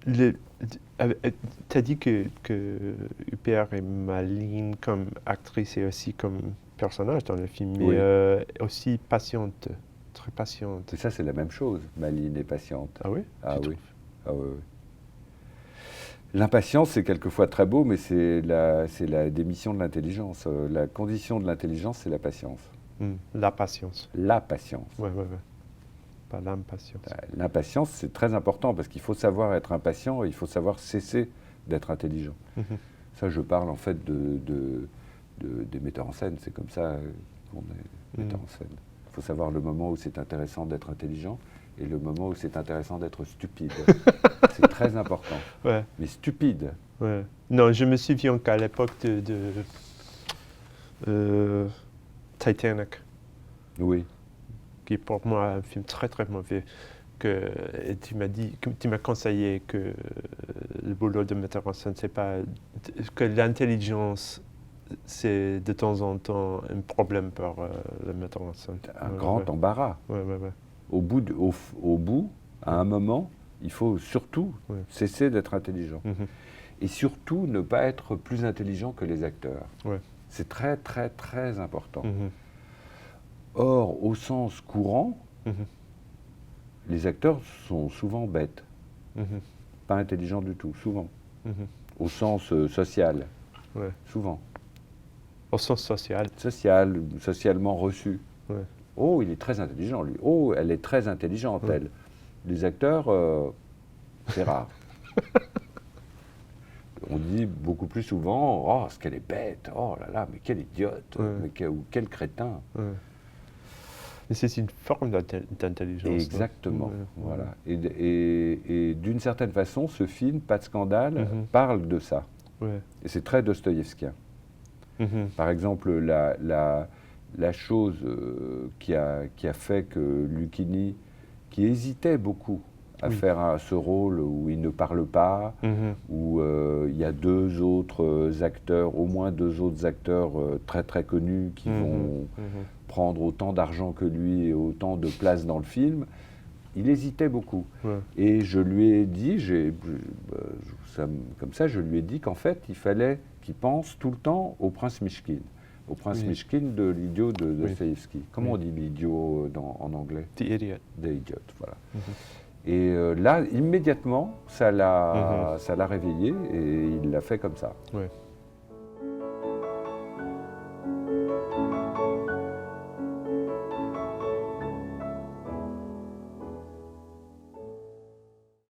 Tu as dit que Huppert est maligne comme actrice et aussi comme personnage dans le film, mais Oui. aussi patiente, très patiente. Et ça, c'est la même chose, maligne et patiente. Ah oui? Ah Tu oui. trouves? Ah oui, oui. L'impatience, c'est quelquefois très beau, mais c'est la démission de l'intelligence. La condition de l'intelligence, c'est la patience. La patience. La patience. Ouais, ouais, ouais. Pas l'impatience. L'impatience, c'est très important parce qu'il faut savoir être impatient et il faut savoir cesser d'être intelligent. Mhm. Ça, je parle en fait des metteurs en scène. C'est comme ça qu'on est metteur en scène. Il faut savoir le moment où c'est intéressant d'être intelligent et le moment où c'est intéressant d'être stupide. C'est très important. Ouais, Mais stupide. ouais. Non, je me souviens qu'à l'époque de Titanic, Oui. qui est pour moi un film très très mauvais, et tu m'as conseillé que le boulot de metteur en scène, c'est pas que l'intelligence, c'est de temps en temps un problème pour le metteur en scène. Un Ouais, grand ouais, embarras. ouais, ouais, ouais. Au bout, à un moment, il faut surtout cesser d'être intelligent. Mhm. Et surtout ne pas être plus intelligent que les acteurs. Ouais. C'est très très très important. Mhm. Or, au sens courant, Mhm. les acteurs sont souvent bêtes, Mhm. pas intelligents du tout, souvent. Mhm. Au sens social, Ouais. souvent. Au sens social. Socialement reçu. Ouais. Oh, il est très intelligent, lui. Oh, elle est très intelligente, Ouais. elle. Les acteurs, c'est rare. On dit beaucoup plus souvent, oh, ce qu'elle est bête, oh là là, mais quel idiote, ou quel crétin. Ouais. Mais c'est une forme d'intelligence. Exactement, Ouais. voilà. Et d'une certaine façon, ce film, Pas de scandale, parle de ça. Ouais. Et c'est très dostoïevskien. Mhm. Par exemple, la chose qui a fait que Lucchini, qui hésitait beaucoup à faire ce rôle où il ne parle pas, où il y a au moins deux autres acteurs très très connus qui vont prendre autant d'argent que lui et autant de place dans le film, il hésitait beaucoup. Ouais. Et je lui ai dit, comme ça, je lui ai dit qu'en fait, il fallait qu'il pense tout le temps au prince Mishkin. Au prince Mishkin de l'idiot de Dostoïevski. Comment on dit l'idiot en anglais? The Idiot. The Idiot, voilà. Et là, immédiatement, ça l'a réveillé et il l'a fait comme ça. Ouais.